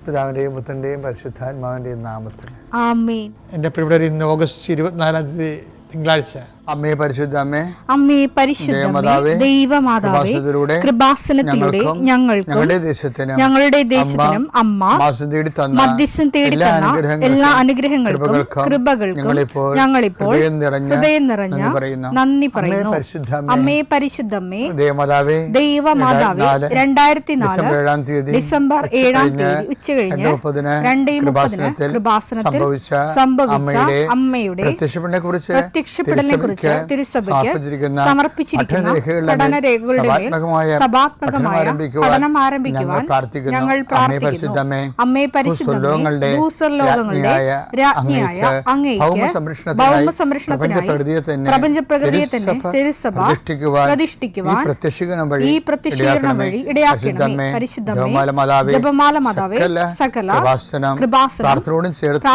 പിതാവിൻ്റെയും പുത്രൻ്റെയും പരിശുദ്ധാത്മാവിൻ്റെയും നാമത്തിൽ ആമേൻ. എൻ്റെ പ്രിയപ്പെട്ടവർ, ഇന്ന് ഓഗസ്റ്റ് 24 തിങ്കളാഴ്ച. അമ്മേ പരിശുദ്ധ അമ്മേ, അമ്മേ പരിശുദ്ധ ദൈവമാതാവേ, കൃപാസനത്തിലൂടെ ഞങ്ങൾക്കും ഞങ്ങളുടെ ദേശത്തിനും അമ്മ മധ്യസ്ഥം തേടി തന്ന എല്ലാ അനുഗ്രഹങ്ങൾക്കും കൃപകൾക്കും ഞങ്ങളിപ്പോൾ ഹൃദയം നിറഞ്ഞ നന്ദി പറയുന്നു. അമ്മേ പരിശുദ്ധമ്മേ ദൈവമാതാവേ, 2004 ഡിസംബർ 7 ഉച്ചകഴിഞ്ഞ് 2:30 കൃപാസനത്തിൽ സംഭവിച്ച അമ്മയുടെ പ്രത്യക്ഷപ്പെടലിനെ കുറിച്ച് തിരുസഭയ്ക്ക് സമർപ്പിച്ചിരിക്കുന്ന പഠനരേഖകളുടെ മേൽ സഭാത്മകമായ പഠനം ആരംഭിക്കുവാൻ ഞങ്ങൾ പ്രാർത്ഥിക്കുന്നു. അമ്മേ പരിശുദ്ധമേ, ഭൂസ്വർലോകങ്ങളുടെ രാജ്ഞിയായ അങ്ങേയ്ക്ക് ഭൗമസംരക്ഷണത്തിനായി പ്രപഞ്ചപ്രകൃതിയെ തന്നെ തിരുസഭ പ്രതിഷ്ഠിക്കുവാൻ ഈ പ്രത്യക്ഷീകരണം വഴി ഇടയാക്കണമേ. പരിശുദ്ധമേ, ജപമാല മാതാവേ, സകല കൃപാസനം പ്രാർത്ഥനയോടും ചേർത്ത്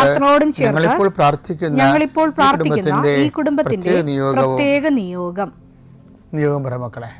ഞങ്ങളിപ്പോൾ പ്രാർത്ഥിക്കുന്ന ഈ കുടുംബത്തിന്റെ പ്രത്യേക നിയോഗം പറ മക്കളെ.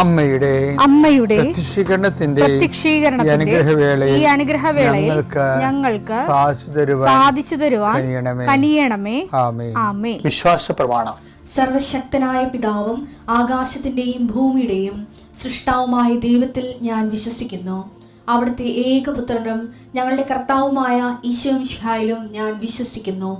അമ്മയുടെ പ്രത്യക്ഷീകരണത്തിന്റെ ഈ അനുഗ്രഹവേളയിൽ ഞങ്ങൾക്ക് സാധിച്ചു തരുവാൻ കനിയണമേ. ആമേൻ. വിശ്വാസ പ്രമാണം. സർവശക്തനായ പിതാവും ആകാശത്തിന്റെയും ഭൂമിയുടെയും സൃഷ്ടാവുമായ ദൈവത്തിൽ ഞാൻ വിശ്വസിക്കുന്നു. അവിടുത്തെ ഏകപുത്രനും ഞങ്ങളുടെ കർത്താവുമായ ഈശോമിശിഹായിലും ഞാൻ വിശ്വസിക്കുന്നു.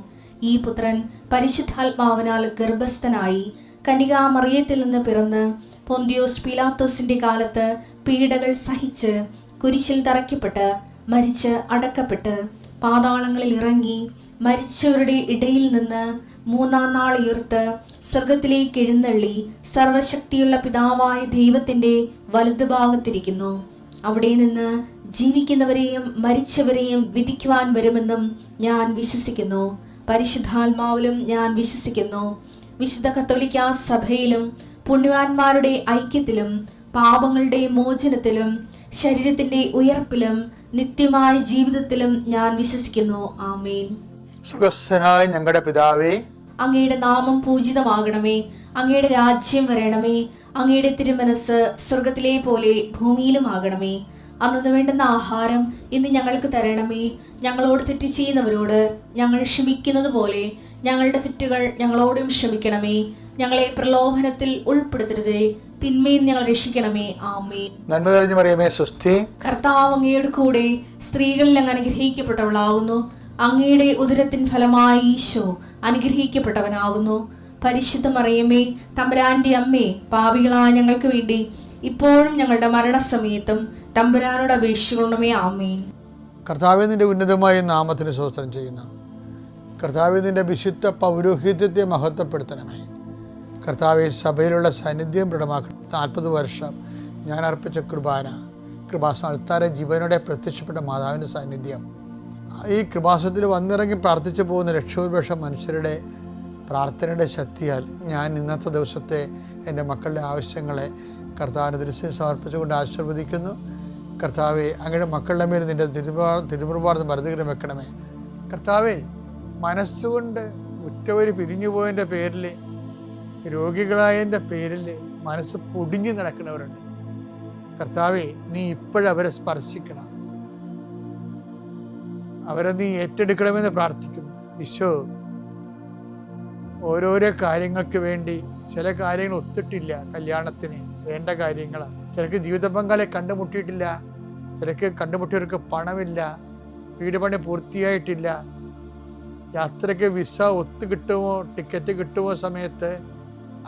ഈ പുത്രൻ പരിശുദ്ധാത്മാവിനാൽ ഗർഭസ്ഥനായി കന്യകാമറിയത്തിൽ നിന്ന് പിറന്ന് പൊന്തിയോസ് പീലാത്തോസിന്റെ കാലത്ത് പീഡകൾ സഹിച്ച് കുരിശിൽ തറയ്ക്കപ്പെട്ട് മരിച്ച് അടക്കപ്പെട്ട് പാതാളങ്ങളിൽ ഇറങ്ങി മരിച്ചവരുടെ ഇടയിൽ നിന്ന് 3-ാം നാൾ ഉയർത്ത് സ്വർഗത്തിലേക്ക് എഴുന്നള്ളി സർവശക്തിയുള്ള പിതാവായ ദൈവത്തിന്റെ വലതുഭാഗത്തിരിക്കുന്നു. അവിടെ നിന്ന് ജീവിക്കുന്നവരെയും മരിച്ചവരെയും വിധിക്കുവാൻ വരുമെന്നും ഞാൻ വിശ്വസിക്കുന്നു. പരിശുദ്ധാത്മാവിലും ഞാൻ വിശ്വസിക്കുന്നു. വിശുദ്ധ കത്തോലിക്കാ സഭയിലും പുണ്യവാന്മാരുടെ ഐക്യത്തിലും പാപങ്ങളുടെ മോചനത്തിലും ശരീരത്തിന്റെ ഉയർപ്പിലും നിത്യമായ ജീവിതത്തിലും ഞാൻ വിശ്വസിക്കുന്നു. ആമേൻ. സുഖസ്ഥനായ ഞങ്ങളുടെ പിതാവേ, അങ്ങയുടെ നാമം പൂജിതമാകണമേ. അങ്ങയുടെ രാജ്യം വരണമേ. അങ്ങയുടെ തിരുമനസ് സ്വർഗത്തിലെ പോലെ ഭൂമിയിലും ആകണമേ. അന്നു വേണ്ടുന്ന ആഹാരം ഇന്ന് ഞങ്ങൾക്ക് തരണമേ. ഞങ്ങളോട് തെറ്റ് ചെയ്യുന്നവരോട് ഞങ്ങൾ ക്ഷമിക്കുന്നത് പോലെ ഞങ്ങളുടെ തെറ്റുകൾ ഞങ്ങളോടും ക്ഷമിക്കണമേ. ഞങ്ങളെ പ്രലോഭനത്തിൽ ഉൾപ്പെടുത്തരുതേ, തിന്മയിൽ ഞങ്ങൾ രക്ഷിക്കണമേ. ആമേൻ. നന്മ നിറഞ്ഞ മറിയമേ, സ്വസ്തി. കർത്താവ് അങ്ങയുടെ കൂടെ സ്ത്രീകളിൽ അങ്ങ് അനുഗ്രഹിക്കപ്പെട്ടവളാകുന്നു. അങ്ങയുടെ ഉദരത്തിൻ ഫലമായി ഈശോ അനുഗ്രഹിക്കപ്പെട്ടവനാകുന്നു. പരിശുദ്ധ മറിയമേ, തമ്പുരാന്റെ അമ്മേ, പാപികളായ ഞങ്ങൾക്ക് വേണ്ടി ഇപ്പോഴും ഞങ്ങളുടെ മരണസമയത്തും തമ്പുരാനോട് അപേക്ഷിക്കണമേ. ആമേൻ. കർത്താവേ, നിന്റെ ഉന്നതമായ നാമത്തിന് സ്തോത്രം ചെയ്യുന്നു. കർത്താവേ, നിന്റെ വിശുദ്ധ പൗരോഹിത്യത്തെ മഹത്വപ്പെടുത്തണമേ. കർത്താവെ, സഭയിലുള്ള സാന്നിധ്യം ദൃഢമാക്കണം. 40 വർഷം ഞാൻ അർപ്പിച്ച കൃപാസന ജീവനോടെ പ്രത്യക്ഷപ്പെട്ട മാതാവിൻ്റെ സാന്നിധ്യം ഈ കൃപാസനത്തിൽ വന്നിറങ്ങി പ്രാർത്ഥിച്ചു പോകുന്ന ലക്ഷോപലക്ഷം മനുഷ്യരുടെ പ്രാർത്ഥനയുടെ ശക്തിയാൽ ഞാൻ ഇന്നത്തെ ദിവസത്തെ എൻ്റെ മക്കളുടെ ആവശ്യങ്ങളെ കർത്താവിൻ്റെ ദൃശ്യം സമർപ്പിച്ചുകൊണ്ട് ആശീർവദിക്കുന്നു. കർത്താവെ, അങ്ങയുടെ മക്കളുടെ മേൽ നിൻ്റെ തിരുമുറുപാട് മരുന്നുകരം വെക്കണമേ. കർത്താവെ, മനസ്സുകൊണ്ട് ഉറ്റവർ പിരിഞ്ഞുപോയതിൻ്റെ പേരിൽ, രോഗികളായതിൻ്റെ പേരിൽ മനസ്സ് പൊടിഞ്ഞു നടക്കുന്നവരുണ്ട്. കർത്താവെ, നീ ഇപ്പോഴവരെ സ്പർശിക്കണം, അവരെ നീ ഏറ്റെടുക്കണമെന്ന് പ്രാർത്ഥിക്കുന്നു. ഈശോ, ഓരോരോ കാര്യങ്ങൾക്ക് വേണ്ടി ചില കാര്യങ്ങൾ ഒത്തിട്ടില്ല, കല്യാണത്തിന് വേണ്ട കാര്യങ്ങളാണ്. ചിലർക്ക് ജീവിത പങ്കാളിയെ കണ്ടുമുട്ടിയിട്ടില്ല, ചിലർക്ക് കണ്ടുമുട്ടിയവർക്ക് പണമില്ല, വീട് പണി പൂർത്തിയായിട്ടില്ല, യാത്രയ്ക്ക് വിസ ഒത്തു കിട്ടുമോ, ടിക്കറ്റ് കിട്ടുമോ സമയത്ത്,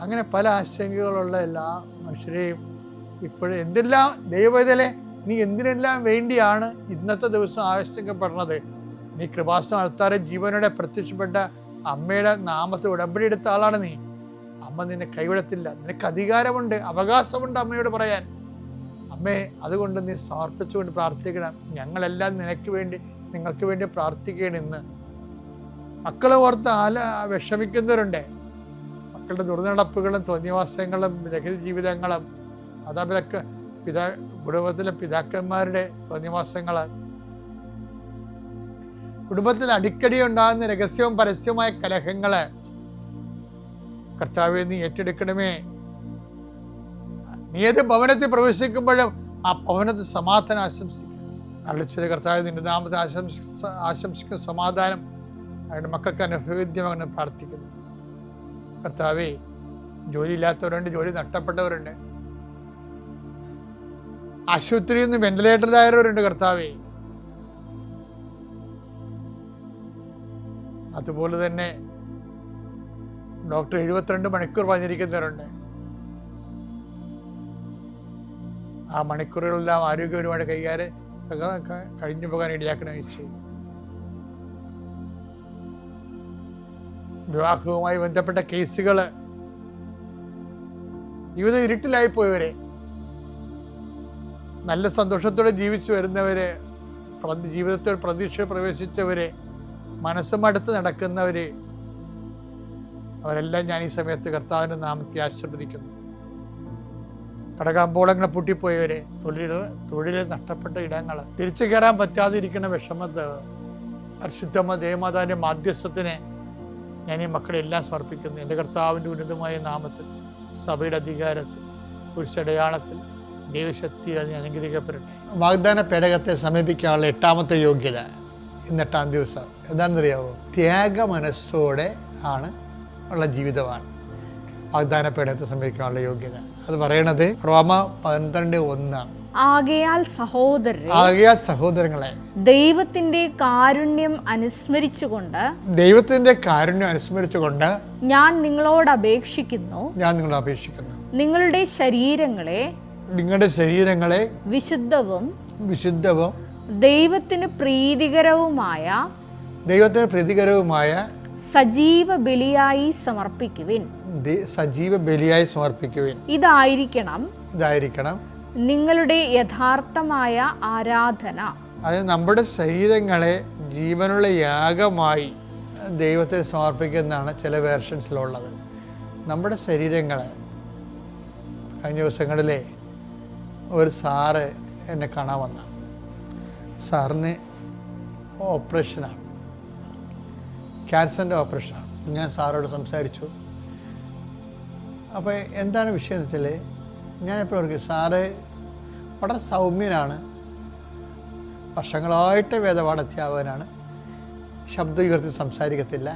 അങ്ങനെ പല ആശങ്കകളുള്ള എല്ലാ മനുഷ്യരെയും ഇപ്പോഴും എന്തെല്ലാം ദൈവവേദലെ നീ എന്തിനെല്ലാം വേണ്ടിയാണ് ഇന്നത്തെ ദിവസം ആശങ്കപ്പെടുന്നത്? നീ കൃപാസനം ആൾത്താരെ ജീവനോടെ പ്രത്യക്ഷപ്പെട്ട അമ്മയുടെ നാമത്തിൽ ഉടമ്പടി എടുത്ത ആളാണ് നീ. അമ്മ നിന്നെ കൈവിടത്തില്ല. നിനക്ക് അധികാരമുണ്ട്, അവകാശമുണ്ട് അമ്മയോട് പറയാൻ. അമ്മേ, അതുകൊണ്ട് നീ സമർപ്പിച്ചുകൊണ്ട് പ്രാർത്ഥിക്കണം. ഞങ്ങളെല്ലാം നിങ്ങൾക്ക് വേണ്ടി പ്രാർത്ഥിക്കണം. ഇന്ന് മക്കളെ ഓർത്ത് വിഷമിക്കുന്നവരുണ്ട്. മക്കളുടെ ദുർനടപ്പുകളും തോന്നിവാസങ്ങളും രഹിത ജീവിതങ്ങളും, അതാ കുടുംബത്തിലെ പിതാക്കന്മാരുടെ തോന്നിവാസങ്ങൾ, കുടുംബത്തിൽ അടിക്കടി ഉണ്ടാകുന്ന രഹസ്യവും പരസ്യവുമായ കലഹങ്ങള് കർത്താവേ നീ ഏറ്റെടുക്കണമേ. നീ ഏത് ഭവനത്തിൽ പ്രവേശിക്കുമ്പോഴും ആ ഭവനത്തിൽ സമാധാനം ആശംസിക്കുക. അളിച്ചത് കർത്താവ് നിന്റെ നാമത്തെ ആശംസിക്കുന്ന സമാധാനം അവരുടെ മക്കൾക്ക് അനുഭവേദ്യമാണെന്ന് പ്രാർത്ഥിക്കുന്നു. കർത്താവേ, ജോലിയില്ലാത്തവരുണ്ട്, ജോലി നഷ്ടപ്പെട്ടവരുണ്ട്, ആശുപത്രിയിൽ നിന്ന് വെന്റിലേറ്ററിലായവരുണ്ട്. കർത്താവേ, അതുപോലെ തന്നെ ഡോക്ടർ 72 മണിക്കൂർ പറഞ്ഞിരിക്കുന്നവരുണ്ട്. ആ മണിക്കൂറുകളെല്ലാം ആരോഗ്യപരമായിട്ട് കൈകാര്യം കഴിഞ്ഞു പോകാൻ ഇടയാക്കണം. വിവാഹവുമായി ബന്ധപ്പെട്ട കേസുകൾ, ജീവിതം ഇരുട്ടിലായി പോയവരെ, നല്ല സന്തോഷത്തോടെ ജീവിച്ചു വരുന്നവര്, ജീവിതത്തിൽ പ്രതീക്ഷ പ്രവേശിച്ചവര്, മനസ്സുമടുത്ത് നടക്കുന്നവര്, അവരെല്ലാം ഞാൻ ഈ സമയത്ത് കർത്താവിൻ്റെ നാമത്തെ ആശീർവദിക്കുന്നു. കടകാമ്പോളങ്ങൾ പൊട്ടിപ്പോയവരെ, തൊഴിൽ നഷ്ടപ്പെട്ട ഇടങ്ങൾ, തിരിച്ചു കയറാൻ പറ്റാതിരിക്കുന്ന വിഷമത, പരിശുദ്ധ ദേവമാതാവിൻ്റെ മാധ്യസ്ഥത്തിന് ഞാൻ ഈ മക്കളെല്ലാം സമർപ്പിക്കുന്നു. എൻ്റെ കർത്താവിൻ്റെ ഉന്നതമായ നാമത്തിൽ, സഭയുടെ അധികാരത്തിൽ, കുരിശടയാളത്തിൽ ദൈവശക്തി അതിനെ അനുഗ്രഹിക്കപ്പെടട്ടെ. വാഗ്ദാന പേടകത്തെ സമീപിക്കാനുള്ള 8ാമത്തെ യോഗ്യത, ഇന്ന് 8ാം ദിവസം എന്താണെന്നറിയാവോ? ത്യാഗ മനസ്സോടെ ഉള്ള ജീവിതമാണ് വാഗ്ദാന പേടകത്തെ സമീപിക്കാനുള്ള യോഗ്യത. അത് പറയണത് റോമ 12:1. ആകയാൽ സഹോദരങ്ങളെ, ദൈവത്തിന്റെ കാരുണ്യം അനുസ്മരിച്ചുകൊണ്ട് ഞാൻ നിങ്ങളോട് അപേക്ഷിക്കുന്നു, നിങ്ങളുടെ ശരീരങ്ങളെ വിശുദ്ധവും ദൈവത്തിന് പ്രീതികരവുമായ സജീവ ബലിയായി സമർപ്പിക്കുവിൻ. ഇതായിരിക്കണം നിങ്ങളുടെ യഥാർത്ഥമായ ആരാധന. അതായത് നമ്മുടെ ശരീരങ്ങളെ ജീവനുള്ള യാഗമായി ദൈവത്തെ സമർപ്പിക്കുന്നതാണ് ചില വേർഷൻസിലുള്ളത്. നമ്മുടെ ശരീരങ്ങളെ, കഴിഞ്ഞ ദിവസങ്ങളിലെ ഒരു സാറ് എന്നെ കാണാൻ വന്ന, സാറിന് ഓപ്പറേഷനാണ്, ക്യാൻസറിൻ്റെ ഓപ്പറേഷനാണ്. ഞാൻ സാറോട് സംസാരിച്ചു. അപ്പോൾ എന്താണ് വിഷയത്തിൽ ഞാൻ എപ്പോഴും ഓർക്കും, സാറ് വളരെ സൗമ്യനാണ്, വർഷങ്ങളായിട്ട് വേദപാഠ അധ്യാപകനാണ്, ശബ്ദം ഉയർത്തി സംസാരിക്കത്തില്ല.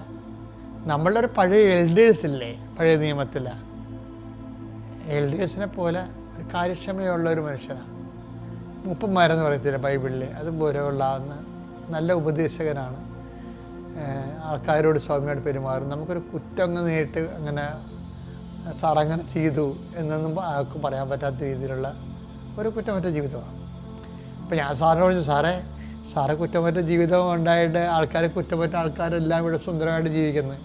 നമ്മളുടെ ഒരു പഴയ എൽഡേഴ്സ് ഇല്ലേ, പഴയ നിയമത്തില്ല, എൽഡേഴ്സിനെ പോലെ ഒരു കാര്യക്ഷമയുള്ള ഒരു മനുഷ്യനാണ്. മൂപ്പന്മാരെന്ന് പറയത്തില്ല ബൈബിളിൽ, അതുപോലെയുള്ള നല്ല ഉപദേശകനാണ്. ആൾക്കാരോട് സൗമ്യമായിട്ട് പെരുമാറും. നമുക്കൊരു കുറ്റം നേരിട്ട് അങ്ങനെ സാർ അങ്ങനെ ചെയ്തു എന്നൊന്നും ആർക്കും പറയാൻ പറ്റാത്ത രീതിയിലുള്ള ഒരു കുറ്റമറ്റ ജീവിതമാണ്. അപ്പോൾ ഞാൻ സാറിനോട് ചോദിച്ചു, സാറെ കുറ്റമറ്റ ജീവിതം ഉണ്ടായിട്ട് കുറ്റമറ്റ ആൾക്കാരെല്ലാം ഇവിടെ സുന്ദരമായിട്ട് ജീവിക്കുന്നത്.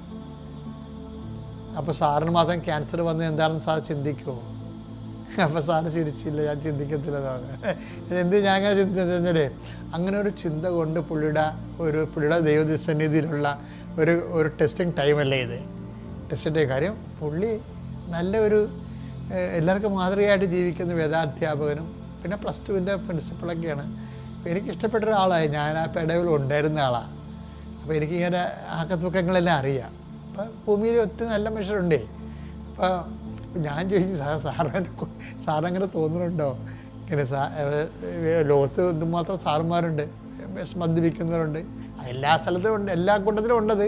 അപ്പോൾ സാറിന് മാത്രം ക്യാൻസർ വന്നത് എന്താണെന്ന് സാർ ചിന്തിക്കുമോ? അപ്പോൾ സാറ് ചിരിച്ചില്ല, ഞാൻ ചിന്തിക്കത്തില്ലെന്നാണ്. എന്ത് ഞാൻ അങ്ങനെ ചിന്തിച്ചാൽ, അങ്ങനെ ഒരു ചിന്ത കൊണ്ട് പുള്ളിയുടെ ദൈവസന്നിധിയിലുള്ള ഒരു ടെസ്റ്റിംഗ് ടൈമല്ലേ ഇത്. ടെസ്റ്റിൻ്റെ കാര്യം, പുള്ളി നല്ല എല്ലാവർക്കും മാതൃകയായിട്ട് ജീവിക്കുന്ന വേദാധ്യാപകനും പിന്നെ +2 പ്രിൻസിപ്പളൊക്കെയാണ്. അപ്പോൾ എനിക്കിഷ്ടപ്പെട്ട ഒരാളായി, ഞാൻ ആ പെടവിൽ ഉണ്ടായിരുന്ന ആളാണ്. അപ്പോൾ എനിക്കിങ്ങനെ ആക്കത്തുക്കങ്ങളെല്ലാം അറിയാം. അപ്പോൾ ഭൂമിയിൽ ഒത്തിരി നല്ല മനുഷ്യരുണ്ടേ. അപ്പോൾ ഞാൻ ചോദിച്ചു, സാറങ്ങനെ തോന്നുന്നുണ്ടോ? ഇങ്ങനെ ലോകത്ത് എന്തുമാത്രം സാറുമാരുണ്ട്, മദ്യപിക്കുന്നവരുണ്ട്, എല്ലാ സ്ഥലത്തും ഉണ്ട്, എല്ലാ കൂട്ടത്തിലും ഉണ്ടത്.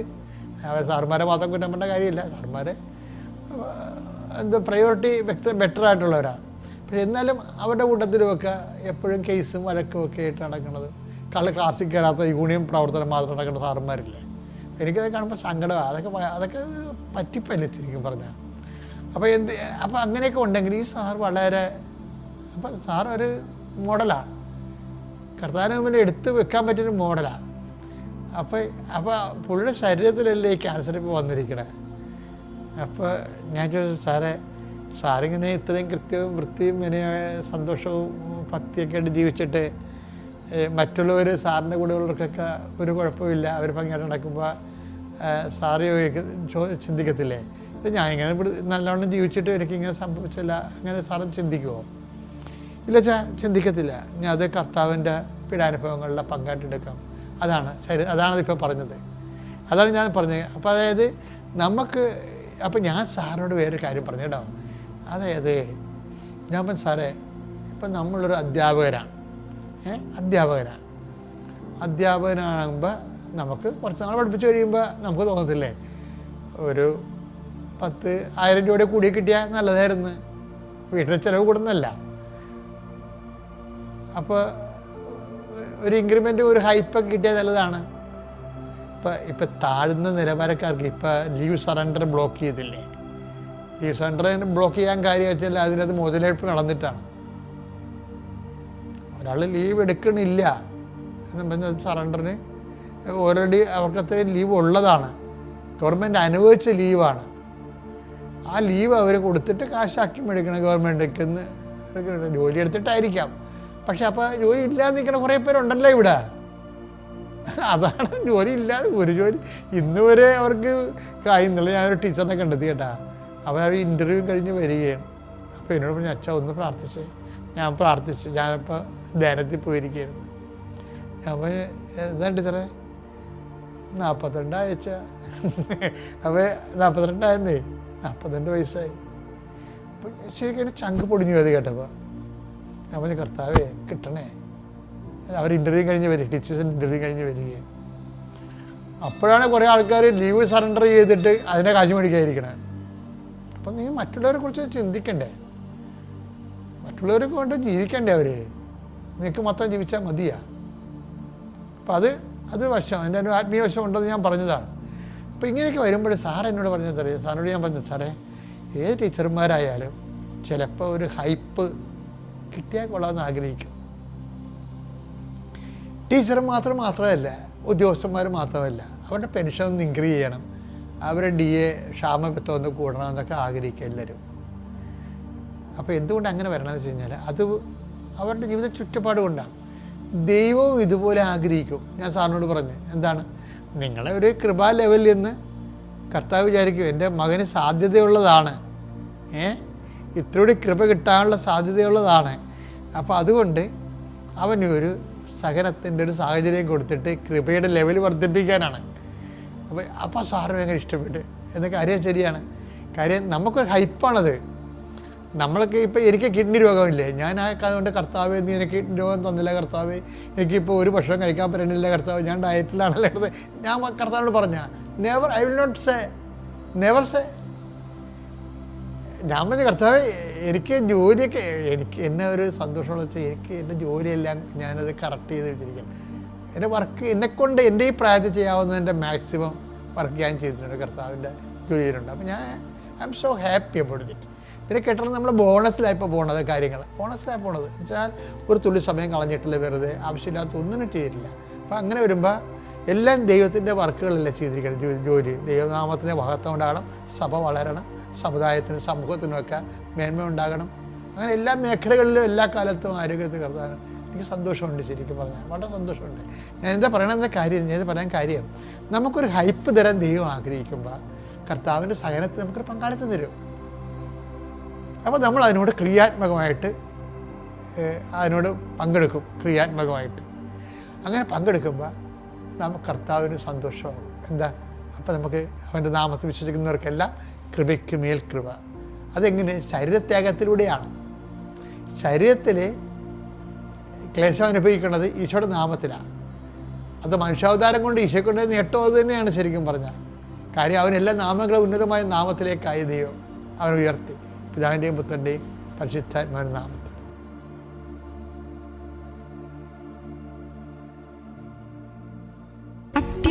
സാറുമാരെ മാത്രം കുറ്റം പറഞ്ഞ കാര്യമില്ല. സാറുമാരെ പ്രയോറിറ്റി ബെറ്റർ ആയിട്ടുള്ളവരാണ്. പക്ഷെ എന്നാലും അവരുടെ കൂട്ടത്തിലുമൊക്കെ എപ്പോഴും കേസും വഴക്കും ഒക്കെ ആയിട്ട് നടക്കുന്നത്, ക്ലാസ്സിൽ കയറാത്ത യൂണിയൻ പ്രവർത്തനം മാത്രം നടക്കുന്ന സാറുമാരില്ലേ. എനിക്കത് കാണുമ്പോൾ സങ്കടമാണ്. അതൊക്കെ പറ്റിപ്പല്ല ശരിക്കും പറഞ്ഞാൽ. അപ്പോൾ അങ്ങനെയൊക്കെ ഉണ്ടെങ്കിൽ ഈ സാർ വളരെ, അപ്പോൾ സാർ ഒരു മോഡലാണ്, കർത്താവിന് മുമ്പിൽ എടുത്ത് വെക്കാൻ പറ്റിയൊരു മോഡലാണ്. അപ്പോൾ പുള്ളിയുടെ ശരീരത്തിലല്ലേ ഈ ക്യാൻസർ ഇപ്പോൾ വന്നിരിക്കണേ. അപ്പോൾ ഞാൻ ചോദിച്ചു, സാറിങ്ങനെ ഇത്രയും കൃത്യവും വൃത്തിയും പിന്നെ സന്തോഷവും ഭക്തിയൊക്കെ ആയിട്ട് ജീവിച്ചിട്ട് മറ്റുള്ളവർ സാറിൻ്റെ കൂടെ ഉള്ളവർക്കൊക്കെ ഒരു കുഴപ്പമില്ല, അവർ ഭംഗിയായിട്ട് നടക്കുമ്പോൾ സാറ് ചിന്തിക്കത്തില്ലേ, ഞാൻ ഇങ്ങനെ നല്ലവണ്ണം ജീവിച്ചിട്ട് എനിക്കിങ്ങനെ സംഭവിച്ചില്ല, അങ്ങനെ സാറ് ചിന്തിക്കുമോ? ഇല്ല ചിന്തിക്കത്തില്ല. ഞാൻ അത് കർത്താവിൻ്റെ പീഡാനുഭവങ്ങളുടെ പങ്കായിട്ടെടുക്കാം. അതാണിപ്പോൾ പറഞ്ഞത്, അതാണ് ഞാൻ പറഞ്ഞത്. അപ്പോൾ അതായത് അപ്പോൾ ഞാൻ സാറിനോട് വേറൊരു കാര്യം പറഞ്ഞു കേട്ടോ. അതായത് ഞാൻ സാറേ, ഇപ്പം നമ്മളൊരു അധ്യാപകനാകുമ്പോൾ നമുക്ക് കുറച്ച് നാൾ പഠിപ്പിച്ച് കഴിയുമ്പോൾ നമുക്ക് തോന്നത്തില്ലേ, ഒരു 10,000 രൂപയുടെ കൂടി കിട്ടിയാൽ നല്ലതായിരുന്നു, വീട്ടിലെ ചിലവ് കൂടുന്നല്ല. അപ്പോൾ ഒരു ഇൻക്രിമെൻ്റ്, ഒരു ഹൈപ്പൊക്കെ കിട്ടിയാൽ നല്ലതാണ്. ഇപ്പം താഴ്ന്ന നിലവാരക്കാർക്ക് ഇപ്പം ലീവ് സറണ്ടർ ബ്ലോക്ക് ചെയ്തില്ലേ, ലീവ് സറണ്ടർ ബ്ലോക്ക് ചെയ്യാൻ കാര്യം വെച്ചാൽ അതിനകത്ത് മുതലെടുപ്പ് നടന്നിട്ടാണ്. ഒരാൾ ലീവ് എടുക്കണില്ല എന്ന് പറഞ്ഞാൽ സറണ്ടറിന് ഓൾറെഡി അവർക്ക് അത്രയും ലീവ് ഉള്ളതാണ്, ഗവൺമെൻറ് അനുവദിച്ച ലീവാണ്. ആ ലീവ് അവർ കൊടുത്തിട്ട് കാശാക്കി മേടിക്കണം ഗവൺമെൻറ് ജോലി എടുത്തിട്ടായിരിക്കാം. പക്ഷെ അപ്പോൾ ജോലി ഇല്ലാതെ നിൽക്കുന്ന കുറേ പേരുണ്ടല്ലോ ഇവിടെ. അതാണ് ജോലി ഇല്ലാതെ ഒരു ജോലി ഇന്ന് വരെ അവർക്ക് കഴിയുന്നില്ല. ഞാനൊരു ടീച്ചറിനെ കണ്ടെത്തി കേട്ടാ, അവർ ഇൻ്റർവ്യൂ കഴിഞ്ഞ് വരികയാണ്. അപ്പോൾ എന്നോട് പറഞ്ഞു, അച്ഛാ ഒന്ന് പ്രാർത്ഥിച്ച്. ഞാനിപ്പോൾ ധ്യാനത്തിൽ പോയിരിക്കുകയായിരുന്നു. അപ്പോൾ എന്താ ടീച്ചറെ 42 ആഴ്ച. അപ്പോൾ 42 ആയെന്നേ, 42 വയസ്സായി. അപ്പോൾ ശരിക്കും എൻ്റെ ചങ്ക് പൊടിഞ്ഞു പോയത് കേട്ടപ്പോൾ. ഞാൻ പറഞ്ഞു, കർത്താവേ കിട്ടണേ. അവർ ഇൻ്റർവ്യൂ കഴിഞ്ഞ് വരും, ടീച്ചേഴ്സിൻ്റെ ഇൻ്റർവ്യൂ കഴിഞ്ഞ് വരികയും. അപ്പോഴാണ് കുറേ ആൾക്കാർ ലീവ് സറണ്ടർ ചെയ്തിട്ട് അതിനെ കാശ് മേടിക്കാതിരിക്കണേ. അപ്പം നിങ്ങൾ മറ്റുള്ളവരെ കുറിച്ച് ചിന്തിക്കണ്ടേ, മറ്റുള്ളവരെ കൊണ്ട് ജീവിക്കണ്ടേ അവർ, നിങ്ങൾക്ക് മാത്രം ജീവിച്ചാൽ മതിയാ. അപ്പം അത് വശം, എൻ്റെ ഒരു ആത്മീയ വശം ഉണ്ടെന്ന് ഞാൻ പറഞ്ഞതാണ്. അപ്പോൾ ഇങ്ങനെയൊക്കെ വരുമ്പോൾ സാർ എന്നോട് പറഞ്ഞതറിയാം, സാറിനോട് ഞാൻ പറഞ്ഞു, സാറേ ഏത് ടീച്ചർമാരായാലും ചിലപ്പോൾ ഒരു ഹൈപ്പ് കിട്ടിയാൽ കൊള്ളാമെന്ന് ആഗ്രഹിക്കും. ടീച്ചർ മാത്രമല്ല, ഉദ്യോഗസ്ഥന്മാർ മാത്രമല്ല, അവരുടെ പെൻഷൻ ഒന്ന് ഇൻക്രീസ് ചെയ്യണം, അവരുടെ DA ക്ഷാമബത്തം ഒന്ന് കൂടണം എന്നൊക്കെ ആഗ്രഹിക്കുക എല്ലാവരും. അപ്പോൾ എന്തുകൊണ്ട് അങ്ങനെ വരണമെന്ന് വെച്ച് കഴിഞ്ഞാൽ അത് അവരുടെ ജീവിത ചുറ്റുപാട് കൊണ്ടാണ്. ദൈവവും ഇതുപോലെ ആഗ്രഹിക്കും. ഞാൻ സാറിനോട് പറഞ്ഞു, എന്താണ് നിങ്ങളെ ഒരു കൃപാ ലെവലിൽ നിന്ന് കർത്താവ് വിചാരിക്കും, എൻ്റെ മകന് സാധ്യതയുള്ളതാണ്, ഇത്രയൂടെ കൃപ കിട്ടാനുള്ള സാധ്യതയുള്ളതാണ്. അപ്പോൾ അതുകൊണ്ട് അവനൊരു സഹനത്തിൻ്റെ ഒരു സാഹചര്യം കൊടുത്തിട്ട് കൃപയുടെ ലെവൽ വർദ്ധിപ്പിക്കാനാണ്. അപ്പോൾ സാറ് ഭയങ്കര ഇഷ്ടപ്പെട്ട്. എന്നൊക്കെ കാര്യം ശരിയാണ്. കാര്യം നമുക്കൊരു ഹൈപ്പാണത്. നമ്മളൊക്കെ ഇപ്പോൾ എനിക്ക് കിഡ്നി രോഗമില്ലേ, ഞാൻ അതുകൊണ്ട് കർത്താവ് നീ എനിക്ക് കിഡ്നി രോഗം തന്നില്ല കർത്താവ്, എനിക്കിപ്പോൾ ഒരു ഭക്ഷണം കഴിക്കാൻ പറ്റണില്ല കർത്താവ്, ഞാൻ ഡയറ്റിലാണല്ലോ എടുത്തത്. ഞാൻ കർത്താവിനോട് പറഞ്ഞ I will not say, never say. ഞാൻ പറഞ്ഞ കർത്താവ് എനിക്ക് ജോലിയൊക്കെ, എന്നെ ഒരു സന്തോഷമുള്ള വെച്ചാൽ എനിക്ക് എൻ്റെ ജോലിയെല്ലാം ഞാനത് കറക്റ്റ് ചെയ്ത് വെച്ചിരിക്കണം. എൻ്റെ വർക്ക് എന്നെക്കൊണ്ട് എൻ്റെ ഈ പ്രായത്തിൽ ചെയ്യാവുന്നതിൻ്റെ മാക്സിമം വർക്ക് ഞാൻ ചെയ്തിട്ടുണ്ട്, കർത്താവിൻ്റെ ജോലിയിലുണ്ട്. അപ്പോൾ I M so happy about it. പിന്നെ കേട്ടാൽ നമ്മൾ ബോണസിലായിപ്പോൾ പോണത്, ബോണസിലായി പോണത് വെച്ചാൽ ഒരു തുള്ളി സമയം കളഞ്ഞിട്ടില്ല, വെറുതെ ആവശ്യമില്ലാത്ത ഒന്നിനും ചെയ്തിട്ടില്ല. അപ്പോൾ അങ്ങനെ വരുമ്പോൾ എല്ലാം ദൈവത്തിൻ്റെ വർക്കുകളല്ലേ ചെയ്തിരിക്കണം. ജോലി ദൈവനാമത്തിൻ്റെ മഹത്വം ഉണ്ടാകണം, സഭ വളരണം, സമുദായത്തിനും സമൂഹത്തിനുമൊക്കെ മേന്മ ഉണ്ടാകണം. അങ്ങനെ എല്ലാ മേഖലകളിലും എല്ലാ കാലത്തും ആരോഗ്യത്തിൽ കർത്താവിന് എനിക്ക് സന്തോഷമുണ്ട്. ശരിക്കും പറഞ്ഞാൽ വളരെ സന്തോഷമുണ്ട്. ഞാൻ എന്താ പറയണമെന്ന കാര്യം, ഞാൻ പറയാൻ കാര്യം, നമുക്കൊരു ഹൈപ്പ് തരാൻ ദൈവം ആഗ്രഹിക്കുമ്പോൾ കർത്താവിൻ്റെ സഹനത്തിൽ നമുക്കൊരു പങ്കാളിത്തം തരും. അപ്പോൾ നമ്മൾ അതിനോട് ക്രിയാത്മകമായിട്ട് അതിനോട് പങ്കെടുക്കും. ക്രിയാത്മകമായിട്ട് അങ്ങനെ പങ്കെടുക്കുമ്പോൾ നമുക്ക് കർത്താവിന് സന്തോഷമാകും. എന്താ, അപ്പോൾ നമുക്ക് അവൻ്റെ നാമത്തിൽ വിശ്വസിക്കുന്നവർക്കെല്ലാം കൃപയ്ക്ക് മേൽ കൃപ. അതെങ്ങനെ? ശരീരത്യാഗത്തിലൂടെയാണ്. ശരീരത്തിൽ ക്ലേശം അനുഭവിക്കുന്നത് ഈശോയുടെ നാമത്തിലാണ്. അത് മനുഷ്യാവതാരം കൊണ്ട് ഈശോയെ കൊണ്ട് നേട്ടം അത് തന്നെയാണ് ശരിക്കും പറഞ്ഞാൽ. കാര്യം അവനെല്ലാ നാമങ്ങളും ഉന്നതമായ നാമത്തിലേക്കായി ദൈവം അവൻ ഉയർത്തി, പിതാവിൻ്റെയും പുത്രൻ്റെയും പരിശുദ്ധാത്മാവിൻ്റെ നാമത്തിൽ.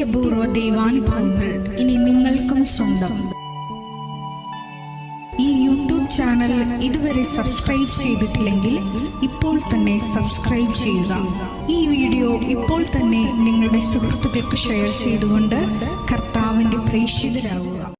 അത്യപൂർവ ദൈവാനുഭവങ്ങൾ ഇനി നിങ്ങൾക്കും സ്വന്തം. ഈ യൂട്യൂബ് ചാനൽ ഇതുവരെ സബ്സ്ക്രൈബ് ചെയ്തിട്ടില്ലെങ്കിൽ ഇപ്പോൾ തന്നെ സബ്സ്ക്രൈബ് ചെയ്യുക. ഈ വീഡിയോ ഇപ്പോൾ തന്നെ നിങ്ങളുടെ സുഹൃത്തുക്കൾക്ക് ഷെയർ ചെയ്തുകൊണ്ട് കർത്താവിൻ്റെ പ്രേക്ഷിതരാകുക.